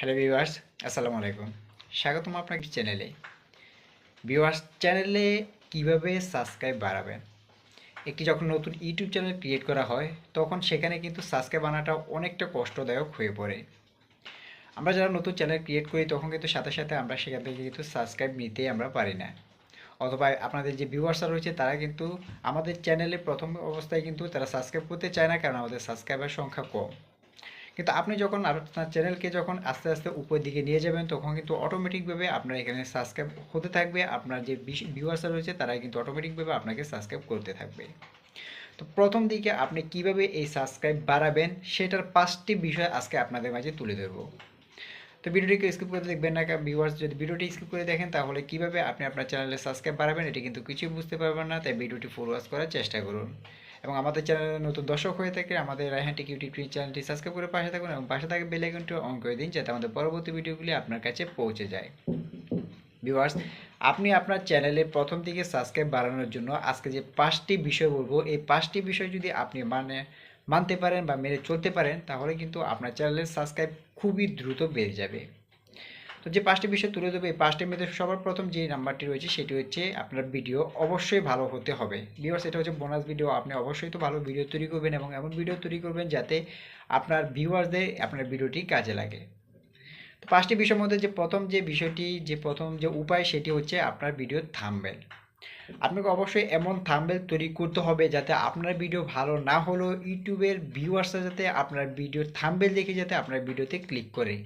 Hello viewers, আসসালামু আলাইকুম। স্বাগতম আপনাকে চ্যানেলে। ভিউয়ার্স, চ্যানেলে কিভাবে সাবস্ক্রাইব বাড়াবেন? একটি যখন নতুন ইউটিউব চ্যানেল ক্রিয়েট করা হয়, তখন সেখানে কিন্তু সাবস্ক্রাইব আনাটা অনেকটা কষ্টদায়ক হয়ে পড়ে। আমরা যারা নতুন চ্যানেল ক্রিয়েট করি তখন কিন্তু সাথে সাথে আমরা সেখান থেকে কিন্তু সাবস্ক্রাইব নিতেই আমরা পারি না। অথবা আপনাদের যে ভিউয়ার্সরা রয়েছে তারা কিন্তু আমাদের চ্যানেলে প্রথম অবস্থায় কিন্তু তারা সাবস্ক্রাইব করতে চায় না, কারণ আমাদের সাবস্ক্রাইবার সংখ্যা কম। কিন্তু আপনি যখন আপনার চ্যানেলকে যখন আস্তে আস্তে উপরের দিকে নিয়ে যাবেন তখন কিন্তু অটোমেটিকভাবে আপনার এখানে সাবস্ক্রাইব হতে থাকবে, আপনার যে ভিউয়ার্সরা রয়েছে তারা কিন্তু অটোমেটিকভাবে আপনাকে সাবস্ক্রাইব করতে থাকবে। তো প্রথম দিকে আপনি কিভাবে এই সাবস্ক্রাইব বাড়াবেন সেটার 5টি বিষয় আজকে আপনাদের মাঝে তুলে ধরবো। তো ভিডিওটিকে স্কিপ করে দেখবেন না, ভিউয়ার্স যদি ভিডিওটি স্কিপ করে দেখেন তাহলে কিভাবে আপনি আপনার চ্যানেলে সাবস্ক্রাইব বাড়াবেন এটি কিন্তু কিছুই বুঝতে পারবেন না, তাই ভিডিওটি ফুল ওয়াচ করার চেষ্টা করুন। এবং আমাদের চ্যানেলে নতুন দর্শক হয়ে থাকে আমাদের রায়হান টেক ইউটিউব চ্যানেলটি সাবস্ক্রাইব করে পাশে থাকুন এবং পাশে থাকা বেল আইকনটি অন করে দিন যাতে আমাদের পরবর্তী ভিডিওগুলি আপনার কাছে পৌঁছে যায়। ভিউয়ার্স, আপনি আপনার চ্যানেলে প্রথম থেকে সাবস্ক্রাইব বাড়ানোর জন্য আজকে যে 5টি বিষয় বলবো, এই 5টি বিষয় যদি আপনি মানতে পারেন বা মেনে চলতে পারেন তাহলে কিন্তু আপনার চ্যানেলের সাবস্ক্রাইব খুবই দ্রুত বেড়ে যাবে। তো যে 5টি বিষয় তুলে দেবো এই 5টির মধ্যে সবার প্রথম যে নাম্বারটি রয়েছে সেটি হচ্ছে আপনার ভিডিও অবশ্যই ভালো হতে হবে। ভিউয়ার্স, এটা হচ্ছে বোনাস ভিডিও। আপনি অবশ্যই তো ভালো ভিডিও তৈরি করবেন এবং এমন ভিডিও তৈরি করবেন যাতে আপনার ভিউয়ার্সদের আপনার ভিডিওটি কাজে লাগে। তো 5টি বিষয়ের মধ্যে যে প্রথম যে বিষয়টি, যে প্রথম যে উপায় সেটি হচ্ছে আপনার ভিডিওর থাম্বনেল। আপনাকে অবশ্যই এমন থাম্বনেল তৈরি করতে হবে যাতে আপনার ভিডিও ভালো না হলেও ইউটিউবের ভিউয়ার্সরা যাতে আপনার ভিডিওর থাম্বনেল দেখে যাতে আপনার ভিডিওতে ক্লিক করে।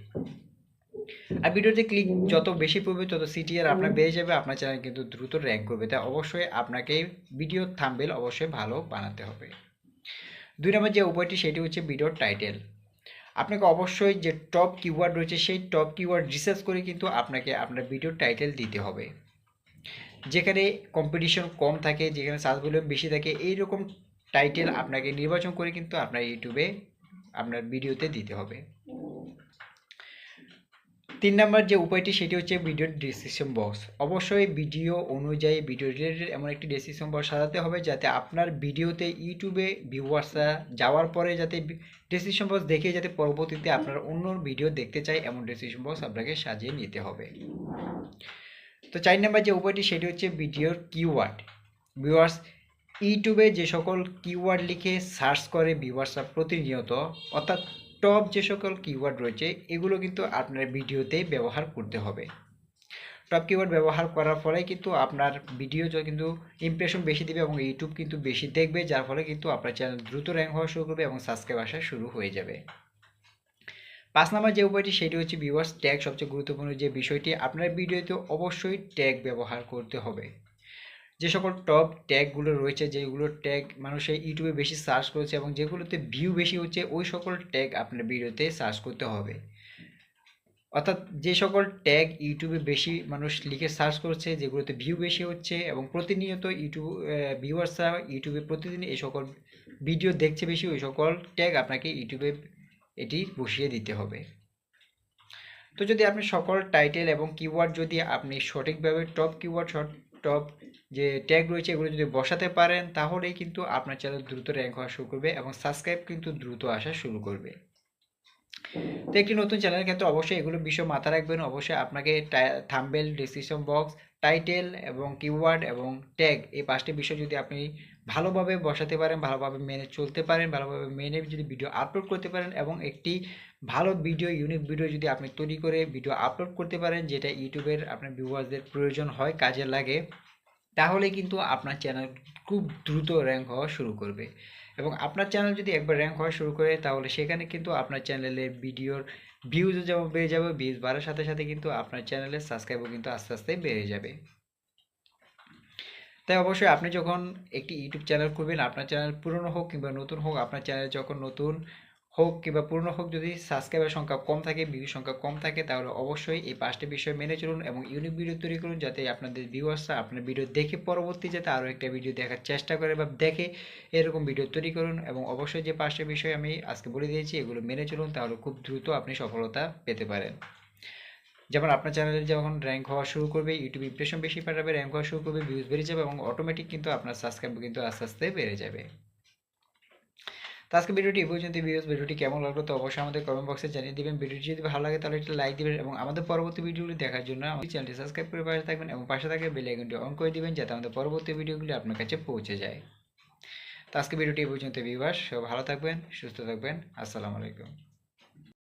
আর ভিডিওতে ক্লিক যত বেশি পড়বে তত সিটিআর আপনার বেড়ে যাবে, আপনার চ্যানেল কিন্তু দ্রুত র্যাঙ্ক করবে। তাই অবশ্যই আপনাকে ভিডিও থাম্বনেল অবশ্যই ভালো বানাতে হবে। 2 নম্বর যে উপায়টি সেটি হচ্ছে ভিডিওর টাইটেল। আপনাকে অবশ্যই যে টপ কিওয়ার্ড রয়েছে সেই টপ কিওয়ার্ড রিসার্চ করে কিন্তু আপনাকে আপনার ভিডিওর টাইটেল দিতে হবে। যেখানে কম্পিটিশন কম থাকে, যেখানে সার্চ ভলিউম বেশি থাকে, এইরকম টাইটেল আপনাকে নির্বাচন করে কিন্তু আপনার ইউটিউবে আপনার ভিডিওতে দিতে হবে। 3 নম্বর যে উপায়টি সেটি হচ্ছে ভিডিওর ডেসক্রিপশন বক্স। অবশ্যই ভিডিও অনুযায়ী ভিডিও রিলেটেড এমন একটি ডেসক্রিপশন বক্স সাজাতে হবে যাতে আপনার ভিডিওতে ইউটিউবে ভিউয়ার্সরা যাওয়ার পরে যাতে ডেসক্রিপশন বক্স দেখে যাতে পরবর্তীতে আপনার অন্য ভিডিও দেখতে চায় এমন ডেসক্রিপশন বক্স আপনাকে সাজিয়ে নিতে হবে। তো 4 নম্বর যে উপায়টি সেটি হচ্ছে ভিডিওর কিওয়ার্ড। ভিউয়ার্স, ইউটিউবে যে সকল কিওয়ার্ড লিখে সার্চ করে ভিউয়ার্সরা প্রতিনিয়ত, অর্থাৎ টপ যে সকল কিওয়ার্ড রয়েছে এগুলো কিন্তু আপনার ভিডিওতে ব্যবহার করতে হবে। টপ কিওয়ার্ড ব্যবহার করার ফলে কিন্তু আপনার ভিডিও কিন্তু ইমপ্রেশন বেশি দেবে এবং ইউটিউব কিন্তু বেশি দেখবে, যার ফলে কিন্তু আপনার চ্যানেল দ্রুত র্যাঙ্ক হওয়া শুরু করবে এবং সাবস্ক্রাইব আসা শুরু হয়ে যাবে। 5 নম্বর যে উপায়টি সেটি হচ্ছে ভিউয়ার্স ট্যাগ। সবচেয়ে গুরুত্বপূর্ণ যে বিষয়টি, আপনার ভিডিওতে অবশ্যই ট্যাগ ব্যবহার করতে হবে। যে সকল টপ ট্যাগগুলো রয়েছে, যেগুলো ট্যাগ মানুষের ইউটিউবে বেশি সার্চ করেছে এবং যেগুলোতে ভিউ বেশি হচ্ছে ওই সকল ট্যাগ আপনার ভিডিওতে সার্চ করতে হবে। অর্থাৎ যে সকল ট্যাগ ইউটিউবে বেশি মানুষ লিখে সার্চ করছে, যেগুলোতে ভিউ বেশি হচ্ছে এবং প্রতিনিয়ত ইউটিউব ভিউয়ার্সরা ইউটিউবে প্রতিদিন এই সকল ভিডিও দেখছে বেশি, ওই সকল ট্যাগ আপনাকে ইউটিউবে এটি বসিয়ে দিতে হবে। তো যদি আপনি সকল টাইটেল এবং কিওয়ার্ড যদি আপনি সঠিকভাবে টপ কিওয়ার্ড টপ যে ট্যাগ রয়েছে এগুলো যদি বসাতে পারেন তাহলেই কিন্তু আপনার চ্যানেল দ্রুত র্যাঙ্ক হওয়া শুরু করবে এবং সাবস্ক্রাইব কিন্তু দ্রুত আসা শুরু করবে। তো একটি নতুন চ্যানেলের ক্ষেত্রে অবশ্যই এগুলো বিষয় মাথায় রাখবেন। অবশ্যই আপনাকে থাম্বনেল, ডেসক্রিপশন বক্স, টাইটেল এবং কিওয়ার্ড এবং ট্যাগ এই 5টি বিষয় যদি আপনি ভালোভাবে বসাতে পারেন, ভালোভাবে মেনে চলতে পারেন, ভালোভাবে মেনে যদি ভিডিও আপলোড করতে পারেন এবং একটি ভালো ভিডিও, ইউনিক ভিডিও যদি আপনি তৈরি করে ভিডিও আপলোড করতে পারেন যেটা ইউটিউবের আপনার ভিউয়ার্সদের প্রয়োজন হয়, কাজে লাগে, তাহলে কিন্তু আপনার চ্যানেল খুব দ্রুত র্যাঙ্ক হওয়া শুরু করবে। এবং আপনার চ্যানেল যদি একবার র্যাঙ্ক হওয়া শুরু করে তাহলে সেখানে কিন্তু আপনার চ্যানেলের ভিডিওর ভিউজও যেমন বেড়ে যাবে, ভিউজ বাড়ার সাথে সাথে কিন্তু আপনার চ্যানেলের সাবস্ক্রাইবও কিন্তু আস্তে আস্তে বেড়ে যাবে। তাই অবশ্যই আপনি যখন একটি ইউটিউব চ্যানেল করবেন, আপনার চ্যানেল পুরনো হোক কিংবা নতুন হোক, আপনার চ্যানেল যখন নতুন হোক কিংবা পুরনো হোক, যদি সাবস্ক্রাইবার সংখ্যা কম থাকে, ভিউ সংখ্যা কম থাকে, তাহলে অবশ্যই এই 5টি বিষয় মেনে চলুন এবং ইউনিক ভিডিও তৈরি করুন যাতে আপনাদের ভিউয়ার্সরা আপনার ভিডিও দেখে পরবর্তী যাতে আরও একটা ভিডিও দেখার চেষ্টা করে বা দেখে, এরকম ভিডিও তৈরি করুন। এবং অবশ্যই যে 5টি বিষয় আমি আজকে বলে দিয়েছি এগুলো মেনে চলুন, তাহলে খুব দ্রুত আপনি সফলতা পেতে পারেন। যেমন আপনার চ্যানেলে যখন র্যাঙ্ক হওয়া শুরু করবে, ইউটিউব ইমপ্রেশন বেশি পাঠাবে, র্যাঙ্ক হওয়া শুরু করবে, ভিউজ বেড়ে যাবে এবং অটোমেটিক কিন্তু আপনার সাবস্ক্রাইব কিন্তু আস্তে আস্তে বেড়ে যাবে। তো আজকে ভিডিওটি এই পর্যন্ত। ভিডিওটি কেমন লাগলো তো অবশ্যই আমাদের কমেন্ট বক্সে জানিয়ে দিবেন। ভিডিওটি যদি ভালো লাগে তাহলে একটা লাইক দিবেন এবং আমাদের পরবর্তী ভিডিওগুলি দেখার জন্য আমাদের চ্যানেলটি সাবস্ক্রাইব করে পাশে থাকবেন এবং পাশে থাকা বেল আইকনটি অন করে দিবেন যাতে আমাদের পরবর্তী ভিডিওগুলি আপনার কাছে পৌঁছে যায়। তো আজকে ভিডিওটি এই পর্যন্ত ভিউয়ার্স, সব ভালো থাকবেন, সুস্থ থাকবেন। আসসালামু আলাইকুম।